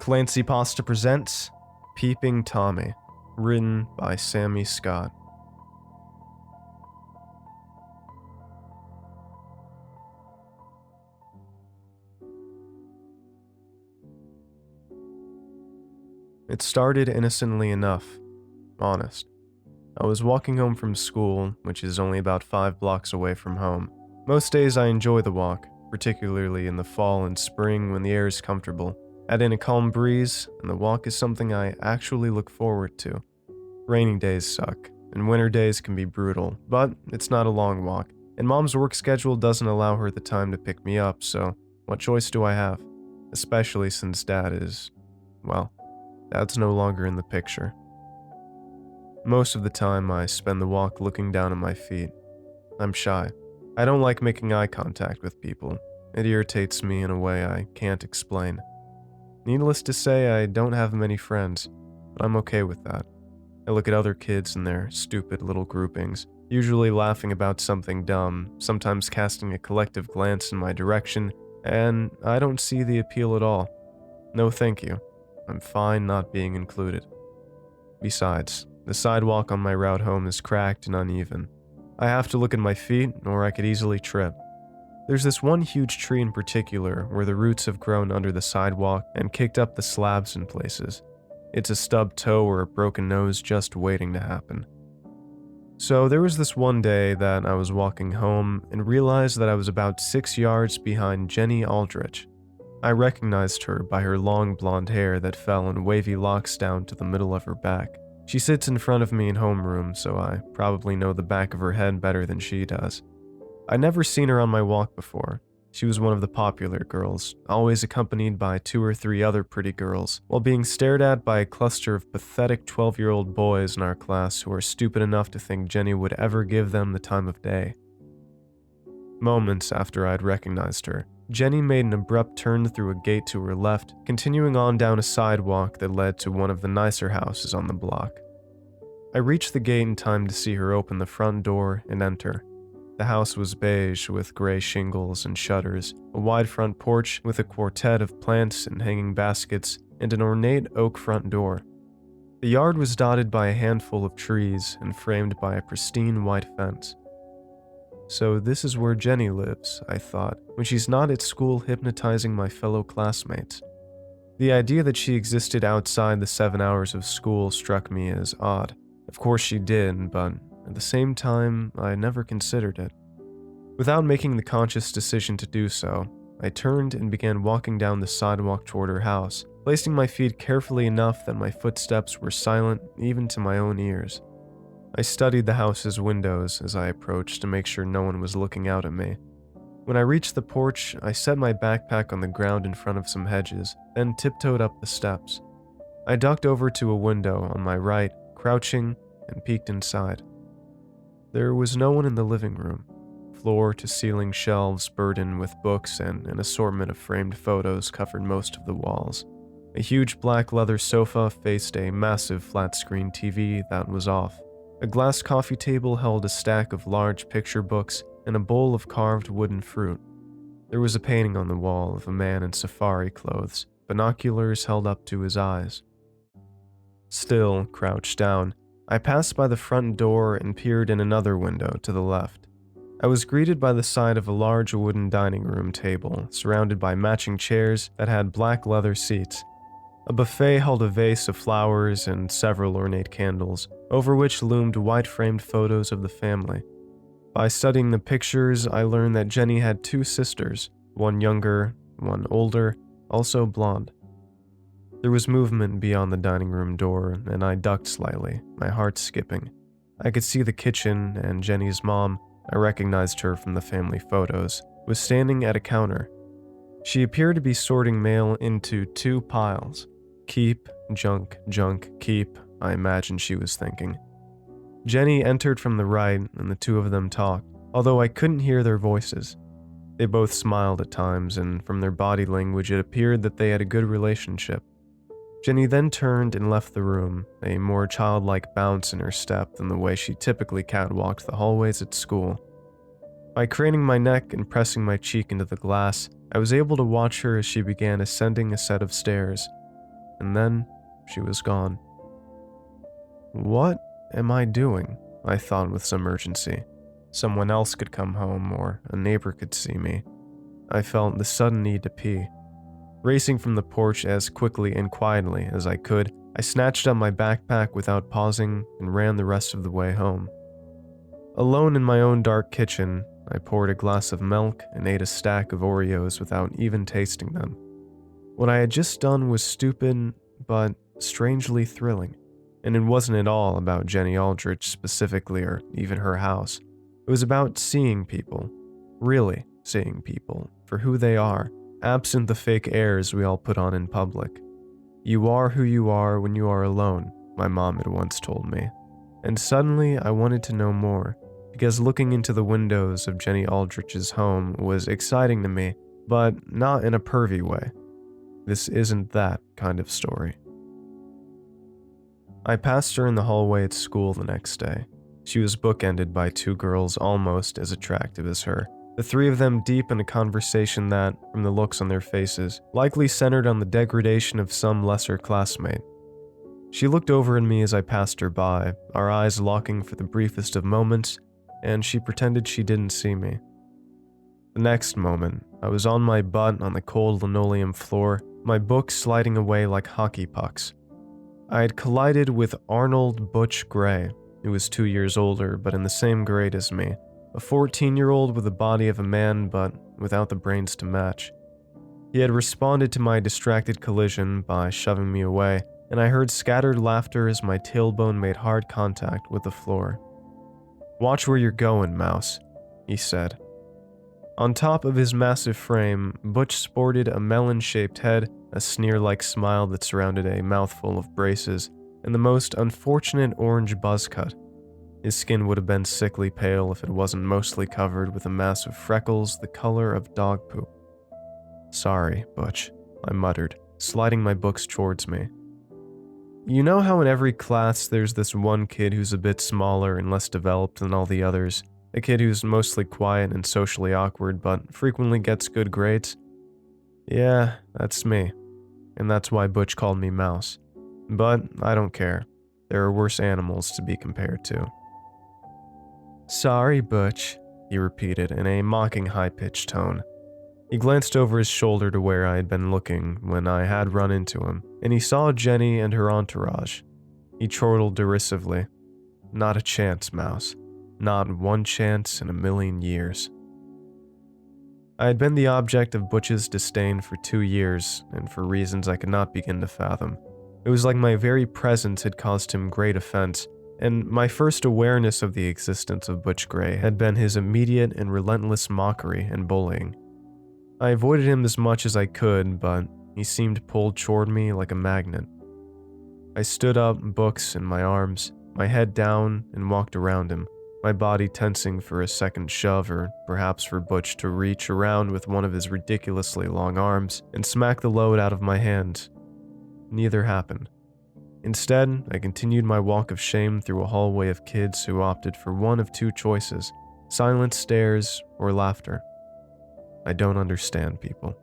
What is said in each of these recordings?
ClancyPasta presents Peeping Tommy, written by Sammy Scott. It started innocently enough, honest. I was walking home from school, which is only about 5 blocks away from home. Most days I enjoy the walk, particularly in the fall and spring when the air is comfortable. Add in a calm breeze, and the walk is something I actually look forward to. Rainy days suck, and winter days can be brutal, but it's not a long walk, and Mom's work schedule doesn't allow her the time to pick me up, so what choice do I have? Especially since Dad's no longer in the picture. Most of the time, I spend the walk looking down at my feet. I'm shy. I don't like making eye contact with people. It irritates me in a way I can't explain. Needless to say, I don't have many friends, but I'm okay with that. I look at other kids in their stupid little groupings, usually laughing about something dumb, sometimes casting a collective glance in my direction, and I don't see the appeal at all. No thank you. I'm fine not being included. Besides, the sidewalk on my route home is cracked and uneven. I have to look at my feet, or I could easily trip. There's this one huge tree in particular where the roots have grown under the sidewalk and kicked up the slabs in places. It's a stubbed toe or a broken nose just waiting to happen. So there was this one day that I was walking home and realized that I was about 6 yards behind Jenny Aldrich. I recognized her by her long blonde hair that fell in wavy locks down to the middle of her back. She sits in front of me in homeroom, so I probably know the back of her head better than she does. I'd never seen her on my walk before. She was one of the popular girls, always accompanied by 2 or 3 other pretty girls, while being stared at by a cluster of pathetic 12-year-old boys in our class who are stupid enough to think Jenny would ever give them the time of day. Moments after I'd recognized her, Jenny made an abrupt turn through a gate to her left, continuing on down a sidewalk that led to one of the nicer houses on the block. I reached the gate in time to see her open the front door and enter. The house was beige with gray shingles and shutters, a wide front porch with a quartet of plants and hanging baskets, and an ornate oak front door. The yard was dotted by a handful of trees and framed by a pristine white fence. So this is where Jenny lives, I thought, when she's not at school hypnotizing my fellow classmates. The idea that she existed outside the 7 hours of school struck me as odd. Of course she did, but at the same time, I never considered it. Without making the conscious decision to do so, I turned and began walking down the sidewalk toward her house, placing my feet carefully enough that my footsteps were silent even to my own ears. I studied the house's windows as I approached to make sure no one was looking out at me. When I reached the porch, I set my backpack on the ground in front of some hedges, then tiptoed up the steps. I ducked over to a window on my right, crouching, and peeked inside. There was no one in the living room. Floor-to-ceiling shelves burdened with books and an assortment of framed photos covered most of the walls. A huge black leather sofa faced a massive flat-screen TV that was off. A glass coffee table held a stack of large picture books and a bowl of carved wooden fruit. There was a painting on the wall of a man in safari clothes, binoculars held up to his eyes. Still crouched down, I passed by the front door and peered in another window to the left. I was greeted by the sight of a large wooden dining room table, surrounded by matching chairs that had black leather seats. A buffet held a vase of flowers and several ornate candles, over which loomed white-framed photos of the family. By studying the pictures, I learned that Jenny had 2 sisters, one younger, one older, also blonde. There was movement beyond the dining room door, and I ducked slightly, my heart skipping. I could see the kitchen, and Jenny's mom, I recognized her from the family photos, was standing at a counter. She appeared to be sorting mail into 2 piles. Keep, junk, keep, I imagined she was thinking. Jenny entered from the right, and the 2 of them talked, although I couldn't hear their voices. They both smiled at times, and from their body language it appeared that they had a good relationship. Jenny then turned and left the room, a more childlike bounce in her step than the way she typically catwalked the hallways at school. By craning my neck and pressing my cheek into the glass, I was able to watch her as she began ascending a set of stairs. and then she was gone. What am I doing? I thought with some urgency. Someone else could come home, or a neighbor could see me. I felt the sudden need to pee. Racing from the porch as quickly and quietly as I could, I snatched up my backpack without pausing and ran the rest of the way home. Alone in my own dark kitchen, I poured a glass of milk and ate a stack of Oreos without even tasting them. What I had just done was stupid, but strangely thrilling, and it wasn't at all about Jenny Aldrich specifically or even her house. It was about seeing people, really seeing people, for who they are, absent the fake airs we all put on in public. You are who you are when you are alone, my mom had once told me. And suddenly I wanted to know more, because looking into the windows of Jenny Aldrich's home was exciting to me, but not in a pervy way. This isn't that kind of story. I passed her in the hallway at school the next day. She was bookended by two girls almost as attractive as her, the three of them deep in a conversation that, from the looks on their faces, likely centered on the degradation of some lesser classmate. She looked over at me as I passed her by, our eyes locking for the briefest of moments, and she pretended she didn't see me. The next moment, I was on my butt on the cold linoleum floor, my books sliding away like hockey pucks. I had collided with Arnold Butch Gray, who was 2 years older but in the same grade as me, a 14-year-old with the body of a man but without the brains to match. He had responded to my distracted collision by shoving me away, and I heard scattered laughter as my tailbone made hard contact with the floor. "Watch where you're going, Mouse," he said. On top of his massive frame, Butch sported a melon-shaped head, a sneer-like smile that surrounded a mouthful of braces, and the most unfortunate orange buzz cut. His skin would have been sickly pale if it wasn't mostly covered with a mass of freckles the color of dog poop. "Sorry, Butch," I muttered, sliding my books towards me. You know how in every class there's this one kid who's a bit smaller and less developed than all the others? A kid who's mostly quiet and socially awkward but frequently gets good grades? Yeah, that's me. And that's why Butch called me Mouse. But I don't care. There are worse animals to be compared to. "Sorry, Butch," he repeated in a mocking high-pitched tone. He glanced over his shoulder to where I had been looking when I had run into him, and he saw Jenny and her entourage. He chortled derisively. "Not a chance, Mouse. Not one chance in a million years." I had been the object of Butch's disdain for 2 years, and for reasons I could not begin to fathom. It was like my very presence had caused him great offense, and my first awareness of the existence of Butch Gray had been his immediate and relentless mockery and bullying. I avoided him as much as I could, but he seemed pulled toward me like a magnet. I stood up, books in my arms, my head down, and walked around him, my body tensing for a second shove or perhaps for Butch to reach around with one of his ridiculously long arms and smack the load out of my hand. Neither happened. Instead, I continued my walk of shame through a hallway of kids who opted for one of two choices: silent stares or laughter. I don't understand people.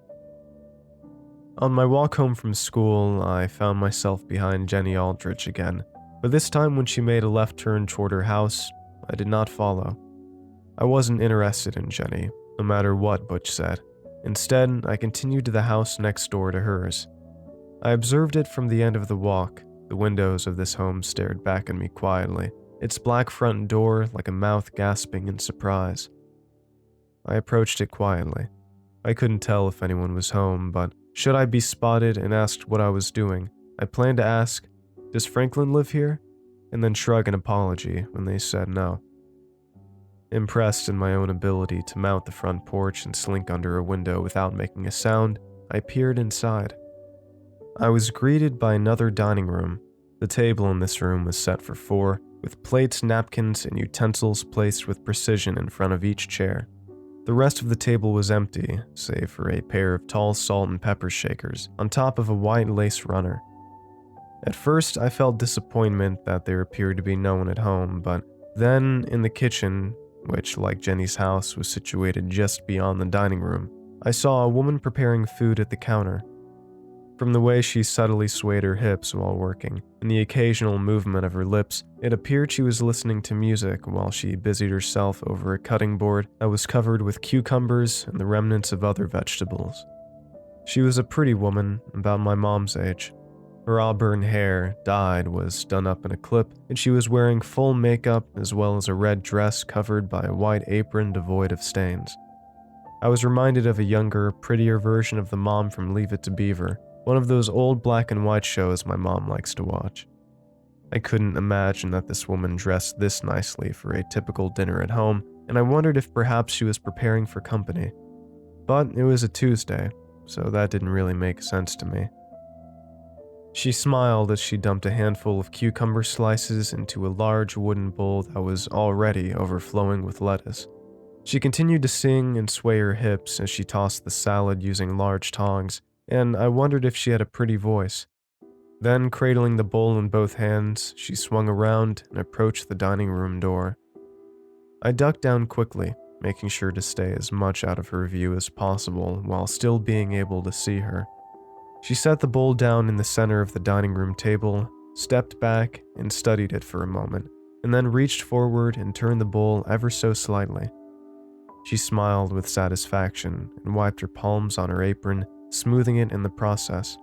On my walk home from school, I found myself behind Jenny Aldrich again, but this time when she made a left turn toward her house, I did not follow. I wasn't interested in Jenny, no matter what Butch said. Instead, I continued to the house next door to hers. I observed it from the end of the walk. The windows of this home stared back at me quietly, its black front door like a mouth gasping in surprise. I approached it quietly. I couldn't tell if anyone was home, but should I be spotted and asked what I was doing, I planned to ask, "Does Franklin live here?" and then shrug an apology when they said no. Impressed in my own ability to mount the front porch and slink under a window without making a sound, I peered inside. I was greeted by another dining room. The table in this room was set for 4, with plates, napkins, and utensils placed with precision in front of each chair. The rest of the table was empty, save for a pair of tall salt and pepper shakers on top of a white lace runner. At first, I felt disappointment that there appeared to be no one at home, but then, in the kitchen, which, like Jenny's house, was situated just beyond the dining room, I saw a woman preparing food at the counter. From the way she subtly swayed her hips while working, and the occasional movement of her lips, it appeared she was listening to music while she busied herself over a cutting board that was covered with cucumbers and the remnants of other vegetables. She was a pretty woman, about my mom's age. Her auburn hair, dyed, was done up in a clip, and she was wearing full makeup as well as a red dress covered by a white apron devoid of stains. I was reminded of a younger, prettier version of the mom from Leave It to Beaver, one of those old black and white shows my mom likes to watch. I couldn't imagine that this woman dressed this nicely for a typical dinner at home, and I wondered if perhaps she was preparing for company. But it was a Tuesday, so that didn't really make sense to me. She smiled as she dumped a handful of cucumber slices into a large wooden bowl that was already overflowing with lettuce. She continued to sing and sway her hips as she tossed the salad using large tongs, and I wondered if she had a pretty voice. Then, cradling the bowl in both hands, she swung around and approached the dining room door. I ducked down quickly, making sure to stay as much out of her view as possible while still being able to see her. She set the bowl down in the center of the dining room table, stepped back, and studied it for a moment, and then reached forward and turned the bowl ever so slightly. She smiled with satisfaction and wiped her palms on her apron, smoothing it in the process.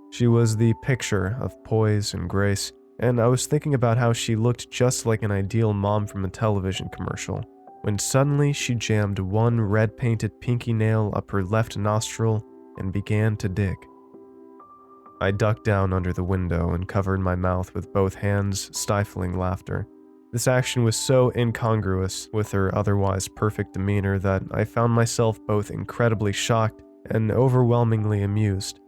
She was the picture of poise and grace, and I was thinking about how she looked just like an ideal mom from a television commercial, when suddenly she jammed one red-painted pinky nail up her left nostril and began to dig. I ducked down under the window and covered my mouth with both hands, stifling laughter. This action was so incongruous with her otherwise perfect demeanor that I found myself both incredibly shocked and overwhelmingly amused.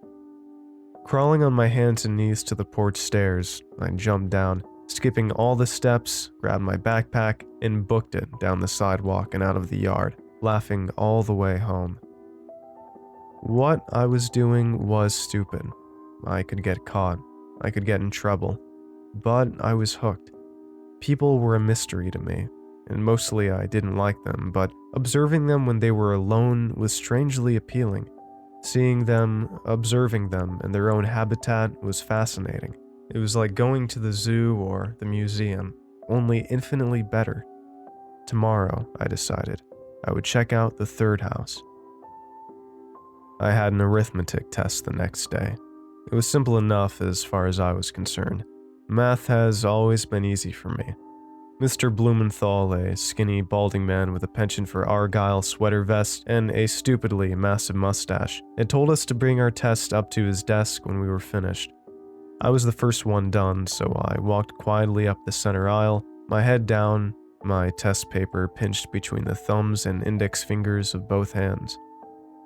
Crawling on my hands and knees to the porch stairs, I jumped down, skipping all the steps, grabbed my backpack, and booked it down the sidewalk and out of the yard, laughing all the way home. What I was doing was stupid. I could get caught. I could get in trouble. But I was hooked. People were a mystery to me, and mostly I didn't like them, but observing them when they were alone was strangely appealing. Seeing them, observing them in their own habitat was fascinating. It was like going to the zoo or the museum, only infinitely better. Tomorrow, I decided, I would check out the third house. I had an arithmetic test the next day. It was simple enough as far as I was concerned. Math has always been easy for me. Mr. Blumenthal, a skinny, balding man with a penchant for Argyle sweater vest and a stupidly massive mustache, had told us to bring our test up to his desk when we were finished. I was the first one done, so I walked quietly up the center aisle, my head down, my test paper pinched between the thumbs and index fingers of both hands.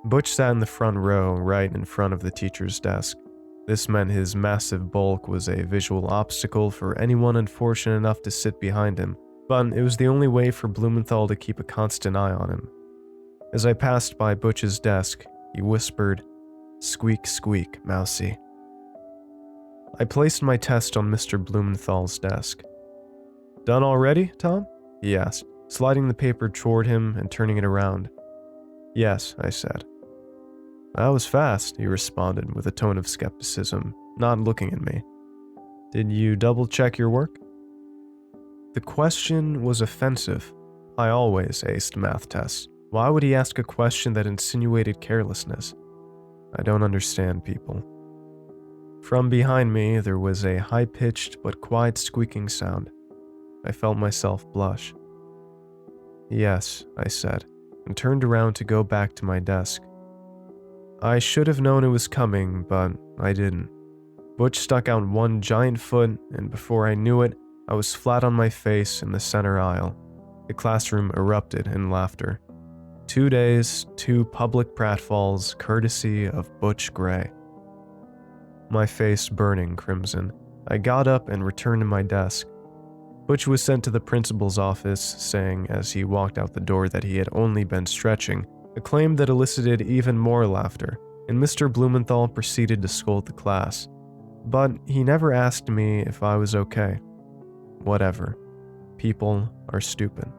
Butch sat in the front row, right in front of the teacher's desk. This meant his massive bulk was a visual obstacle for anyone unfortunate enough to sit behind him, but it was the only way for Blumenthal to keep a constant eye on him. As I passed by Butch's desk, he whispered, "Squeak, squeak, Mousie." I placed my test on Mr. Blumenthal's desk. "Done already, Tom?" he asked, sliding the paper toward him and turning it around. "Yes," I said. "That was fast," he responded with a tone of skepticism, not looking at me. "Did you double-check your work?" The question was offensive. I always aced math tests. Why would he ask a question that insinuated carelessness? I don't understand people. From behind me, there was a high-pitched but quiet squeaking sound. I felt myself blush. "Yes," I said, and turned around to go back to my desk. I should have known it was coming, but I didn't. Butch stuck out one giant foot, and before I knew it, I was flat on my face in the center aisle. The classroom erupted in laughter. 2 days, 2 public pratfalls, courtesy of Butch Gray. My face burning crimson, I got up and returned to my desk. Butch was sent to the principal's office, saying as he walked out the door that he had only been stretching, a claim that elicited even more laughter, and Mr. Blumenthal proceeded to scold the class. But he never asked me if I was okay. Whatever. People are stupid.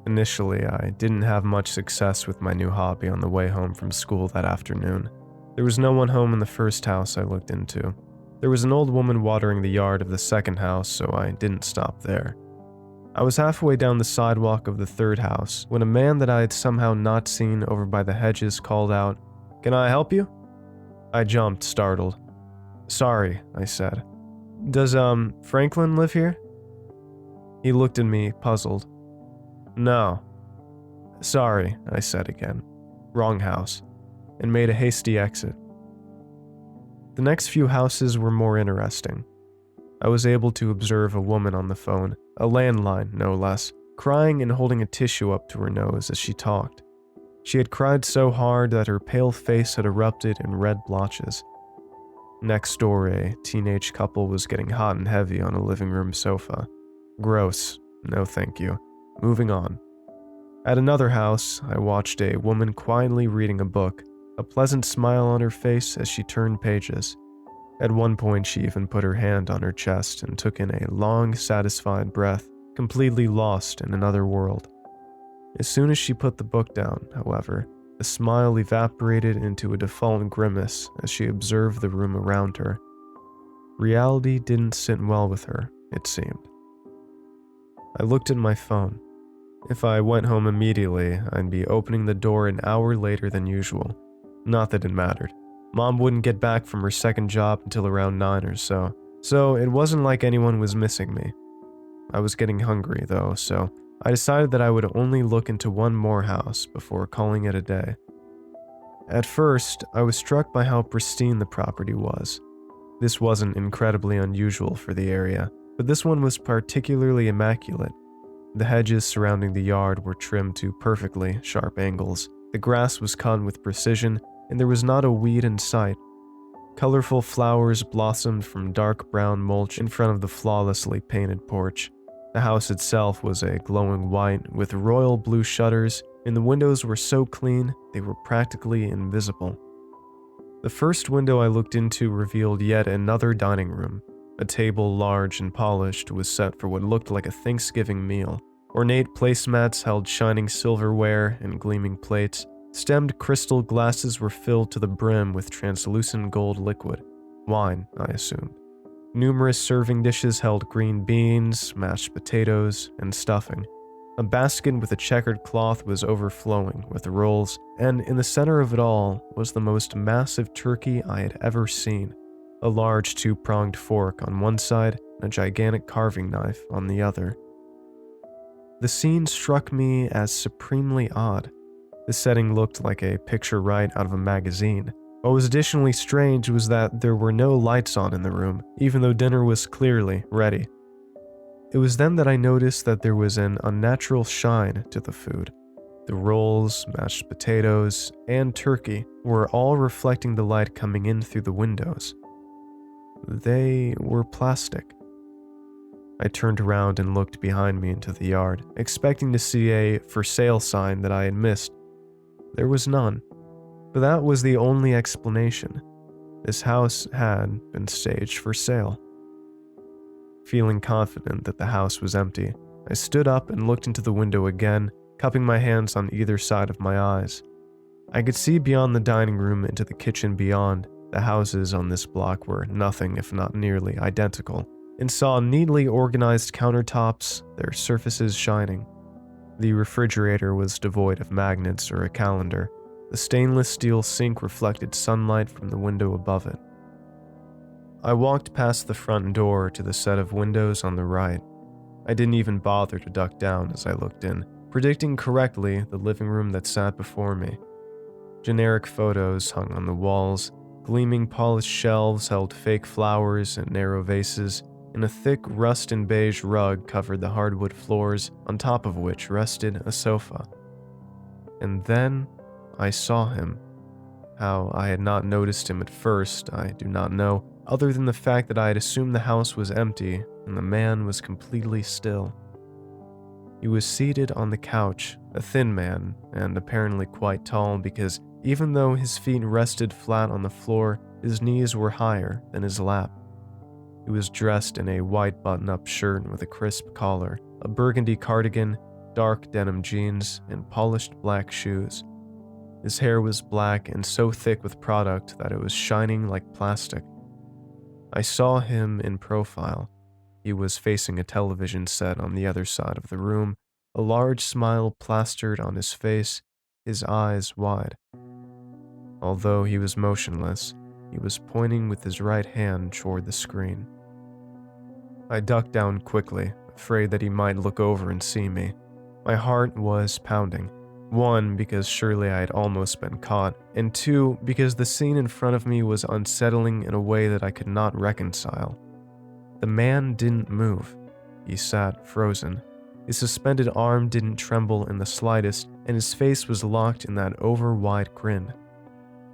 Initially, I didn't have much success with my new hobby on the way home from school that afternoon. There was no one home in the first house I looked into. There was an old woman watering the yard of the second house, so I didn't stop there. I was halfway down the sidewalk of the third house when a man that I had somehow not seen over by the hedges called out, "Can I help you?" I jumped, startled. "Sorry," I said. "Does, Franklin live here?" He looked at me, puzzled. "No." "Sorry," I said again. "Wrong house," and made a hasty exit. The next few houses were more interesting. I was able to observe a woman on the phone, a landline no less, crying and holding a tissue up to her nose as she talked. She had cried so hard that her pale face had erupted in red blotches. Next door, a teenage couple was getting hot and heavy on a living room sofa. Gross. No thank you. Moving on. At another house, I watched a woman quietly reading a book, a pleasant smile on her face as she turned pages. At one point, she even put her hand on her chest and took in a long, satisfied breath, completely lost in another world. As soon as she put the book down, however, the smile evaporated into a default grimace as she observed the room around her. Reality didn't sit well with her, it seemed. I looked at my phone. If I went home immediately, I'd be opening the door an hour later than usual. Not that it mattered. Mom wouldn't get back from her second job until around 9 or so. So it wasn't like anyone was missing me. I was getting hungry though, so I decided that I would only look into one more house before calling it a day. At first, I was struck by how pristine the property was. This wasn't incredibly unusual for the area, but this one was particularly immaculate. The hedges surrounding the yard were trimmed to perfectly sharp angles. The grass was cut with precision, and there was not a weed in sight. Colorful flowers blossomed from dark brown mulch in front of the flawlessly painted porch. The house itself was a glowing white with royal blue shutters, and the windows were so clean they were practically invisible. The first window I looked into revealed yet another dining room. A table large and polished was set for what looked like a Thanksgiving meal. Ornate placemats held shining silverware and gleaming plates. Stemmed crystal glasses were filled to the brim with translucent gold liquid. Wine, I assumed. Numerous serving dishes held green beans, mashed potatoes, and stuffing. A basket with a checkered cloth was overflowing with rolls, and in the center of it all was the most massive turkey I had ever seen. A large two-pronged fork on one side and a gigantic carving knife on the other. The scene struck me as supremely odd. The setting looked like a picture right out of a magazine. What was additionally strange was that there were no lights on in the room, even though dinner was clearly ready. It was then that I noticed that there was an unnatural shine to the food. The rolls, mashed potatoes, and turkey were all reflecting the light coming in through the windows. They were plastic. I turned around and looked behind me into the yard, expecting to see a for sale sign that I had missed. There was none, but that was the only explanation. This house had been staged for sale. Feeling confident that the house was empty, I stood up and looked into the window again, cupping my hands on either side of my eyes. I could see beyond the dining room into the kitchen beyond. The houses on this block were nothing if not nearly identical, and saw neatly organized countertops, their surfaces shining. The refrigerator was devoid of magnets or a calendar. The stainless steel sink reflected sunlight from the window above it. I walked past the front door to the set of windows on the right. I didn't even bother to duck down as I looked in, predicting correctly the living room that sat before me. Generic photos hung on the walls, gleaming polished shelves held fake flowers and narrow vases, and a thick rust and beige rug covered the hardwood floors, on top of which rested a sofa. And then I saw him. How I had not noticed him at first, I do not know, other than the fact that I had assumed the house was empty and the man was completely still. He was seated on the couch, a thin man, and apparently quite tall because even though his feet rested flat on the floor, his knees were higher than his lap. He was dressed in a white button-up shirt with a crisp collar, a burgundy cardigan, dark denim jeans, and polished black shoes. His hair was black and so thick with product that it was shining like plastic. I saw him in profile. He was facing a television set on the other side of the room, a large smile plastered on his face, his eyes wide. Although he was motionless, he was pointing with his right hand toward the screen. I ducked down quickly, afraid that he might look over and see me. My heart was pounding. 1, because surely I had almost been caught, and 2, because the scene in front of me was unsettling in a way that I could not reconcile. The man didn't move. He sat frozen. His suspended arm didn't tremble in the slightest, and his face was locked in that over-wide grin.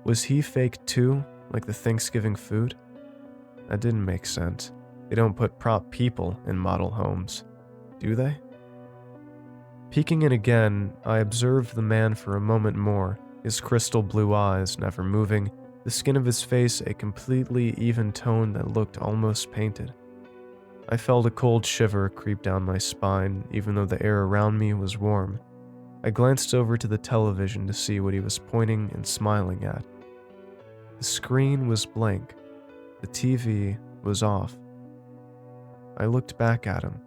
Was he fake too, like the Thanksgiving food? That didn't make sense. They don't put prop people in model homes, do they? Peeking in again, I observed the man for a moment more, his crystal blue eyes never moving, the skin of his face a completely even tone that looked almost painted. I felt a cold shiver creep down my spine, even though the air around me was warm. I glanced over to the television to see what he was pointing and smiling at. The screen was blank. The TV was off. I looked back at him.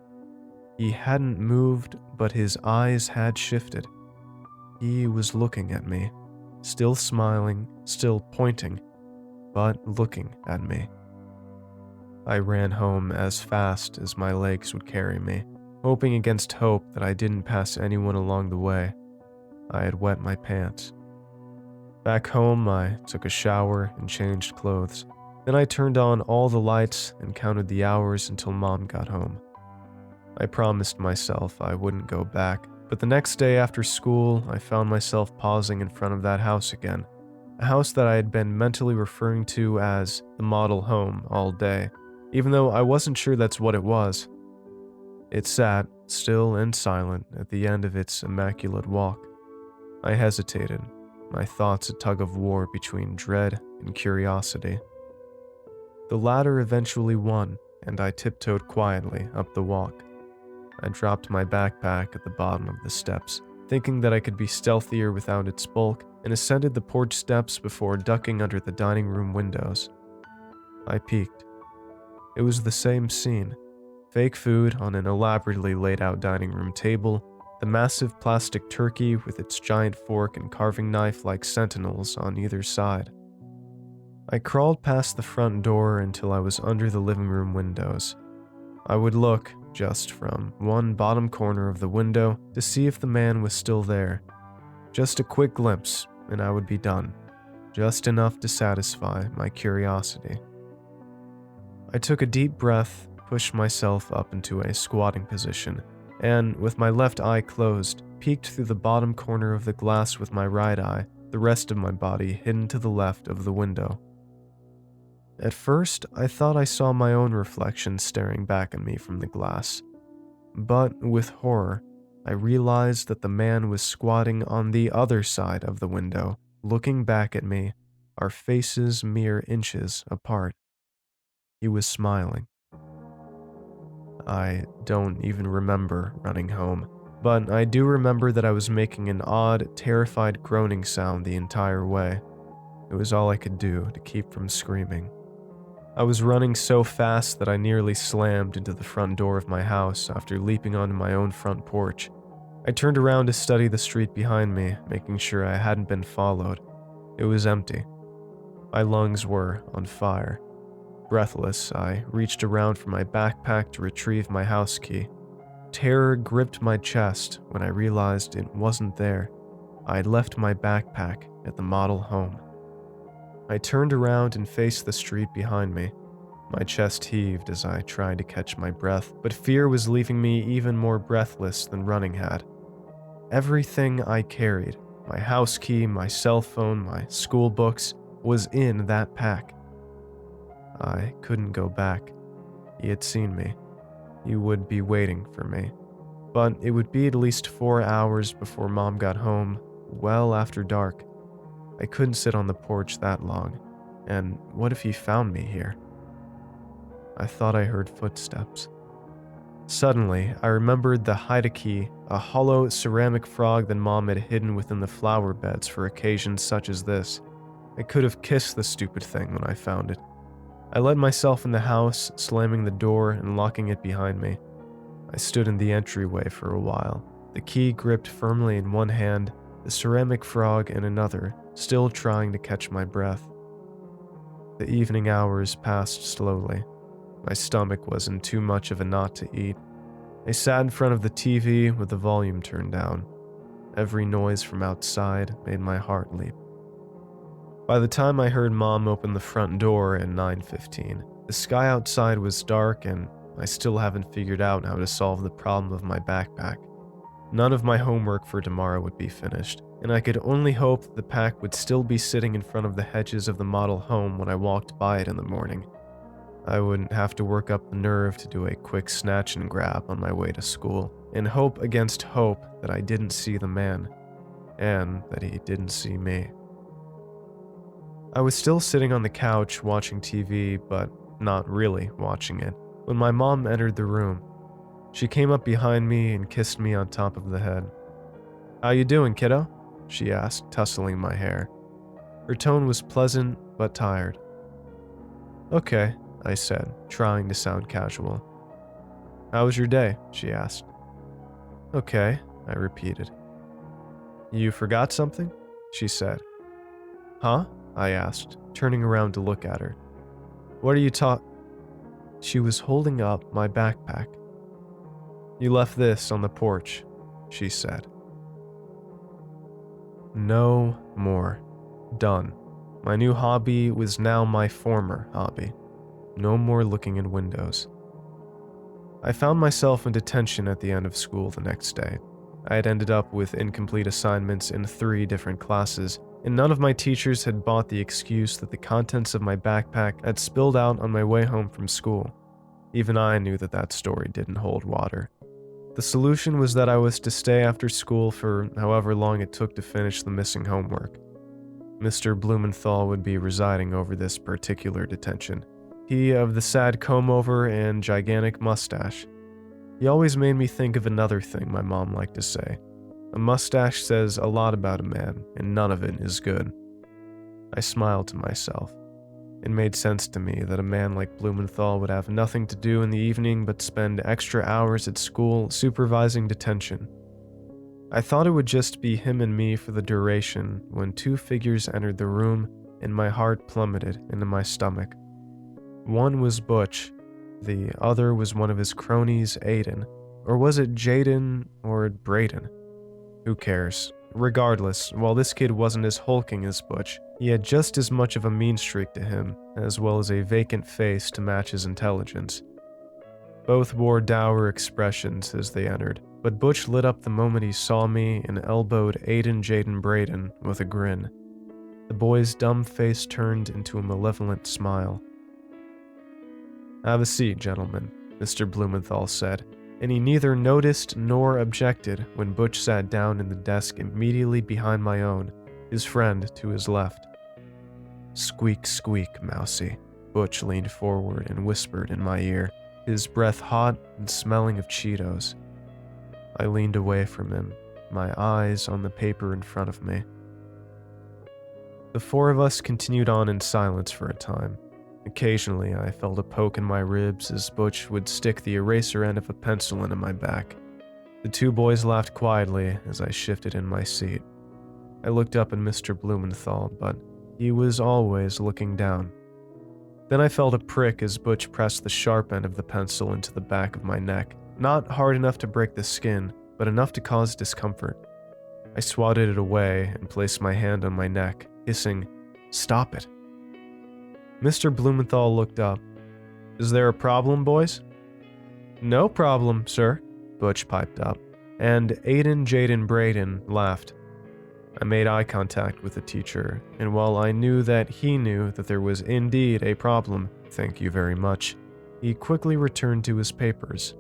He hadn't moved, but his eyes had shifted. He was looking at me, still smiling, still pointing, but looking at me. I ran home as fast as my legs would carry me, hoping against hope that I didn't pass anyone along the way. I had wet my pants. Back home, I took a shower and changed clothes. Then I turned on all the lights and counted the hours until Mom got home. I promised myself I wouldn't go back, but the next day after school, I found myself pausing in front of that house again, a house that I had been mentally referring to as the model home all day, even though I wasn't sure that's what it was. It sat, still and silent, at the end of its immaculate walk. I hesitated, my thoughts a tug of war between dread and curiosity. The latter eventually won, and I tiptoed quietly up the walk. I dropped my backpack at the bottom of the steps, thinking that I could be stealthier without its bulk, and ascended the porch steps before ducking under the dining room windows. I peeked. It was the same scene. Fake food on an elaborately laid out dining room table, the massive plastic turkey with its giant fork and carving knife like sentinels on either side. I crawled past the front door until I was under the living room windows. I would look, just from one bottom corner of the window, to see if the man was still there. Just a quick glimpse, and I would be done. Just enough to satisfy my curiosity. I took a deep breath, pushed myself up into a squatting position, and, with my left eye closed, peeked through the bottom corner of the glass with my right eye, the rest of my body hidden to the left of the window. At first, I thought I saw my own reflection staring back at me from the glass. But with horror, I realized that the man was squatting on the other side of the window, looking back at me, our faces mere inches apart. He was smiling. I don't even remember running home, but I do remember that I was making an odd, terrified groaning sound the entire way. It was all I could do to keep from screaming. I was running so fast that I nearly slammed into the front door of my house after leaping onto my own front porch. I turned around to study the street behind me, making sure I hadn't been followed. It was empty. My lungs were on fire. Breathless, I reached around for my backpack to retrieve my house key. Terror gripped my chest when I realized it wasn't there. I had left my backpack at the model home. I turned around and faced the street behind me. My chest heaved as I tried to catch my breath, but fear was leaving me even more breathless than running had. Everything I carried, my house key, my cell phone, my school books, was in that pack. I couldn't go back. He had seen me. He would be waiting for me. But it would be at least 4 hours before Mom got home, well after dark. I couldn't sit on the porch that long, and what if he found me here? I thought I heard footsteps. Suddenly, I remembered the Haidaki, a hollow ceramic frog that Mom had hidden within the flower beds for occasions such as this. I could have kissed the stupid thing when I found it. I let myself in the house, slamming the door and locking it behind me. I stood in the entryway for a while, the key gripped firmly in one hand, the ceramic frog in another, still trying to catch my breath. The evening hours passed slowly. My stomach was in too much of a knot to eat. I sat in front of the TV with the volume turned down. Every noise from outside made my heart leap. By the time I heard Mom open the front door at 9:15, the sky outside was dark and I still haven't figured out how to solve the problem of my backpack. None of my homework for tomorrow would be finished, and I could only hope that the pack would still be sitting in front of the hedges of the model home when I walked by it in the morning. I wouldn't have to work up the nerve to do a quick snatch and grab on my way to school, and hope against hope that I didn't see the man, and that he didn't see me. I was still sitting on the couch watching TV, but not really watching it, when my mom entered the room. She came up behind me and kissed me on top of the head. "How you doing, kiddo?" she asked, tussling my hair. Her tone was pleasant but tired. "Okay," I said, trying to sound casual. "How was your day?" she asked. "Okay," I repeated. "You forgot something?" she said. "Huh?" I asked, turning around to look at her. "What are you She was holding up my backpack. "You left this on the porch," she said. No more. Done. My new hobby was now my former hobby. No more looking in windows. I found myself in detention at the end of school the next day. I had ended up with incomplete assignments in 3 different classes, and none of my teachers had bought the excuse that the contents of my backpack had spilled out on my way home from school. Even I knew that that story didn't hold water. The solution was that I was to stay after school for however long it took to finish the missing homework. Mr. Blumenthal would be residing over this particular detention. He of the sad comb-over and gigantic mustache. He always made me think of another thing my mom liked to say. A mustache says a lot about a man, and none of it is good. I smiled to myself. It made sense to me that a man like Blumenthal would have nothing to do in the evening but spend extra hours at school supervising detention. I thought it would just be him and me for the duration when 2 figures entered the room and my heart plummeted into my stomach. One was Butch, the other was one of his cronies, Aiden. Or was it Jaden or Braden? Who cares? Regardless, while this kid wasn't as hulking as Butch, he had just as much of a mean streak to him, as well as a vacant face to match his intelligence. Both wore dour expressions as they entered, but Butch lit up the moment he saw me and elbowed Aiden Jaden Braden with a grin. The boy's dumb face turned into a malevolent smile. "Have a seat, gentlemen," Mr. Blumenthal said, and he neither noticed nor objected when Butch sat down in the desk immediately behind my own, his friend to his left. "Squeak, squeak, Mousie," Butch leaned forward and whispered in my ear, his breath hot and smelling of Cheetos. I leaned away from him, my eyes on the paper in front of me. The 4 of us continued on in silence for a time. Occasionally, I felt a poke in my ribs as Butch would stick the eraser end of a pencil into my back. The 2 boys laughed quietly as I shifted in my seat. I looked up at Mr. Blumenthal, but he was always looking down. Then I felt a prick as Butch pressed the sharp end of the pencil into the back of my neck, not hard enough to break the skin, but enough to cause discomfort. I swatted it away and placed my hand on my neck, hissing, "Stop it." Mr. Blumenthal looked up. "Is there a problem, boys?" "No problem, sir," Butch piped up, and Aiden Jaden Braden laughed. I made eye contact with the teacher, and while I knew that he knew that there was indeed a problem, thank you very much, he quickly returned to his papers.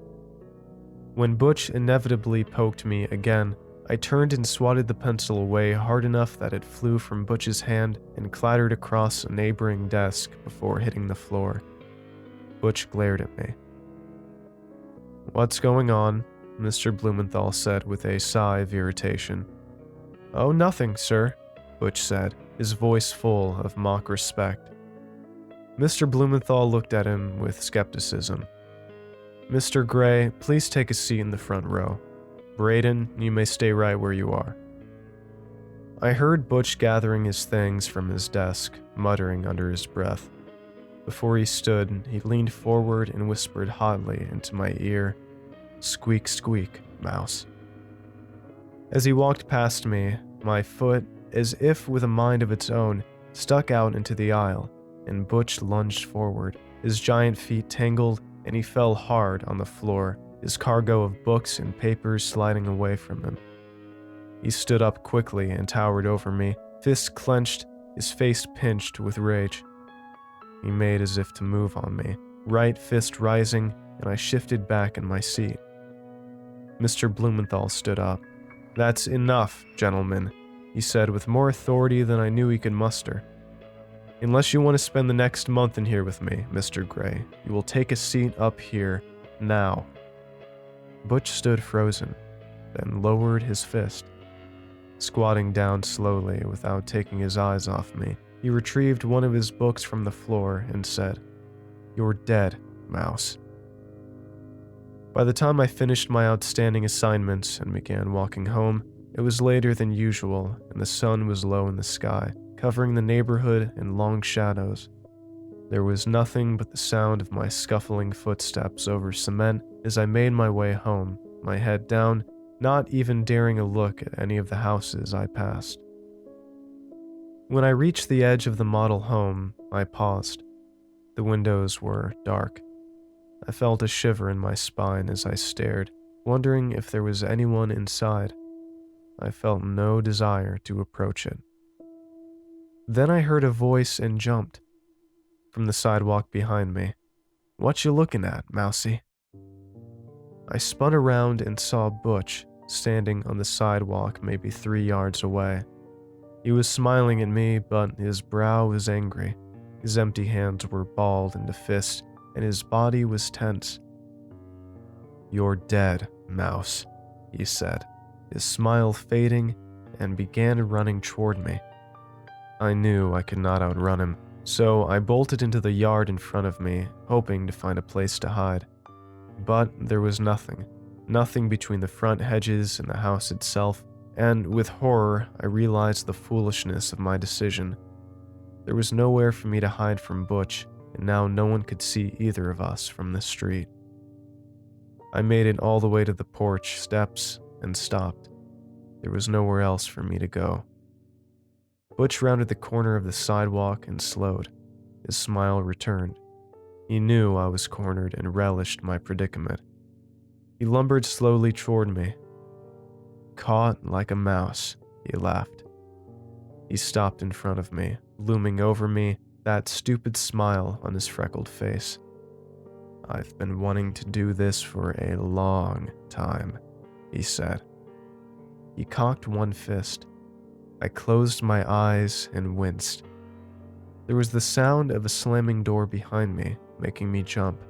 When Butch inevitably poked me again, I turned and swatted the pencil away hard enough that it flew from Butch's hand and clattered across a neighboring desk before hitting the floor. Butch glared at me. "What's going on?" Mr. Blumenthal said with a sigh of irritation. "Oh, nothing, sir," Butch said, his voice full of mock respect. Mr. Blumenthal looked at him with skepticism. "Mr. Gray, please take a seat in the front row. Braden, you may stay right where you are." I heard Butch gathering his things from his desk, muttering under his breath. Before he stood, he leaned forward and whispered hotly into my ear, "Squeak, squeak, mouse." As he walked past me, my foot, as if with a mind of its own, stuck out into the aisle, and Butch lunged forward. His giant feet tangled, and he fell hard on the floor, his cargo of books and papers sliding away from him. He stood up quickly and towered over me, fists clenched, his face pinched with rage. He made as if to move on me, right fist rising, and I shifted back in my seat. Mr. Blumenthal stood up. "That's enough, gentlemen," he said with more authority than I knew he could muster. "Unless you want to spend the next month in here with me, Mr. Gray, you will take a seat up here, now." Butch stood frozen, then lowered his fist. Squatting down slowly without taking his eyes off me, he retrieved one of his books from the floor and said, "You're dead, mouse." By the time I finished my outstanding assignments and began walking home, it was later than usual and the sun was low in the sky, covering the neighborhood in long shadows. There was nothing but the sound of my scuffling footsteps over cement as I made my way home, my head down, not even daring a look at any of the houses I passed. When I reached the edge of the model home, I paused. The windows were dark. I felt a shiver in my spine as I stared, wondering if there was anyone inside. I felt no desire to approach it. Then I heard a voice and jumped. From the sidewalk behind me. "What you looking at, Mousy?" I spun around and saw Butch standing on the sidewalk maybe 3 yards away. He was smiling at me, but his brow was angry. His empty hands were balled into fists, and his body was tense. "You're dead, mouse," he said, his smile fading, and began running toward me. I knew I could not outrun him, so I bolted into the yard in front of me, hoping to find a place to hide. But there was nothing. Nothing between the front hedges and the house itself, and with horror, I realized the foolishness of my decision. There was nowhere for me to hide from Butch, and now no one could see either of us from the street. I made it all the way to the porch steps and stopped. There was nowhere else for me to go. Butch rounded the corner of the sidewalk and slowed. His smile returned. He knew I was cornered and relished my predicament. He lumbered slowly toward me. "Caught like a mouse," he laughed. He stopped in front of me, looming over me, that stupid smile on his freckled face. "I've been wanting to do this for a long time," he said. He cocked one fist. I closed my eyes and winced. There was the sound of a slamming door behind me, making me jump.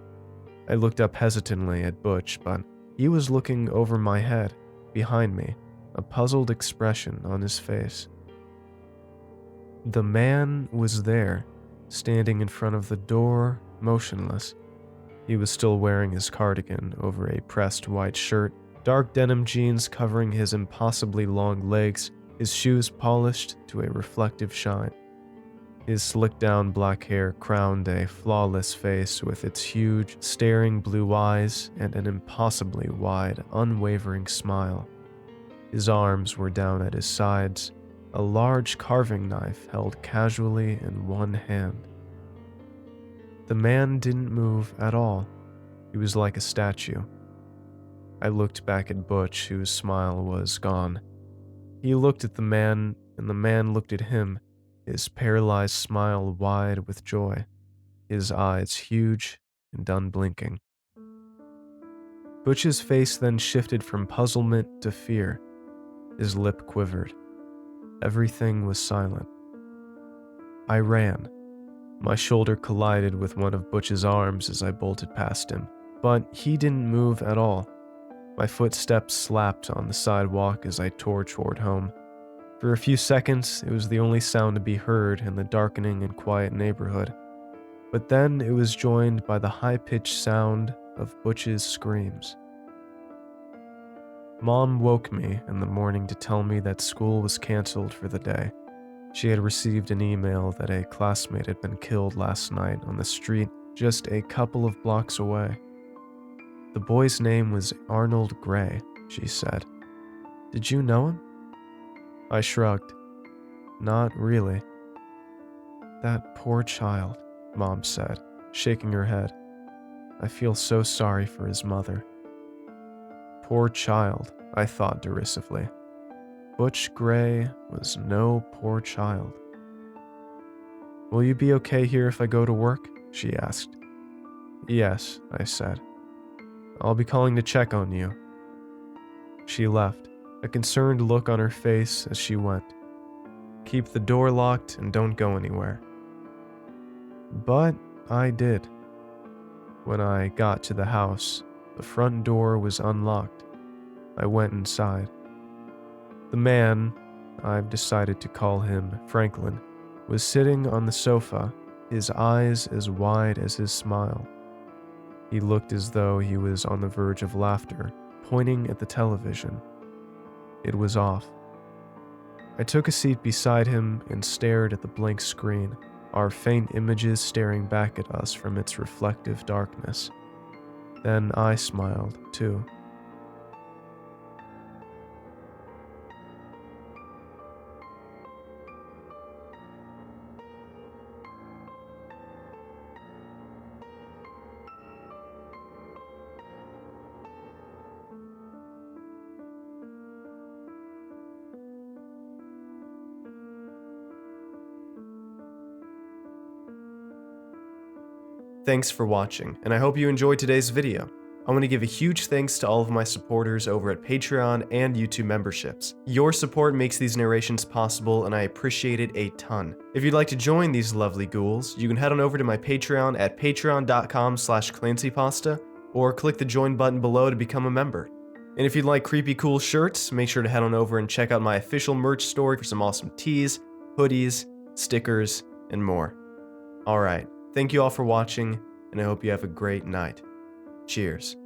I looked up hesitantly at Butch, but he was looking over my head, behind me, a puzzled expression on his face. The man was there, standing in front of the door, motionless. He was still wearing his cardigan over a pressed white shirt, dark denim jeans covering his impossibly long legs, his shoes polished to a reflective shine. His slicked-down black hair crowned a flawless face with its huge, staring blue eyes and an impossibly wide, unwavering smile. His arms were down at his sides, a large carving knife held casually in one hand. The man didn't move at all. He was like a statue. I looked back at Butch, whose smile was gone. He looked at the man, and the man looked at him, his paralyzed smile wide with joy, his eyes huge and unblinking. Butch's face then shifted from puzzlement to fear. His lip quivered. Everything was silent. I ran. My shoulder collided with one of Butch's arms as I bolted past him. But he didn't move at all. My footsteps slapped on the sidewalk as I tore toward home. For a few seconds, it was the only sound to be heard in the darkening and quiet neighborhood. But then it was joined by the high-pitched sound of Butch's screams. Mom woke me in the morning to tell me that school was canceled for the day. She had received an email that a classmate had been killed last night on the street just a couple of blocks away. The boy's name was Arnold Gray, she said. Did you know him? I shrugged. Not really. That poor child, Mom said, shaking her head. I feel so sorry for his mother. Poor child, I thought derisively. Butch Gray was no poor child. Will you be okay here if I go to work? She asked. Yes, I said. I'll be calling to check on you. She left, a concerned look on her face as she went. Keep the door locked and don't go anywhere. But I did. When I got to the house, the front door was unlocked. I went inside. The man, I've decided to call him Franklin, was sitting on the sofa, his eyes as wide as his smile. He looked as though he was on the verge of laughter, pointing at the television. It was off. I took a seat beside him and stared at the blank screen, our faint images staring back at us from its reflective darkness. Then I smiled, too. Thanks for watching, and I hope you enjoyed today's video. I want to give a huge thanks to all of my supporters over at Patreon and YouTube memberships. Your support makes these narrations possible, and I appreciate it a ton. If you'd like to join these lovely ghouls, you can head on over to my Patreon at patreon.com/ClancyPasta, or click the join button below to become a member. And if you'd like creepy cool shirts, make sure to head on over and check out my official merch store for some awesome tees, hoodies, stickers, and more. Alright. Thank you all for watching, and I hope you have a great night. Cheers.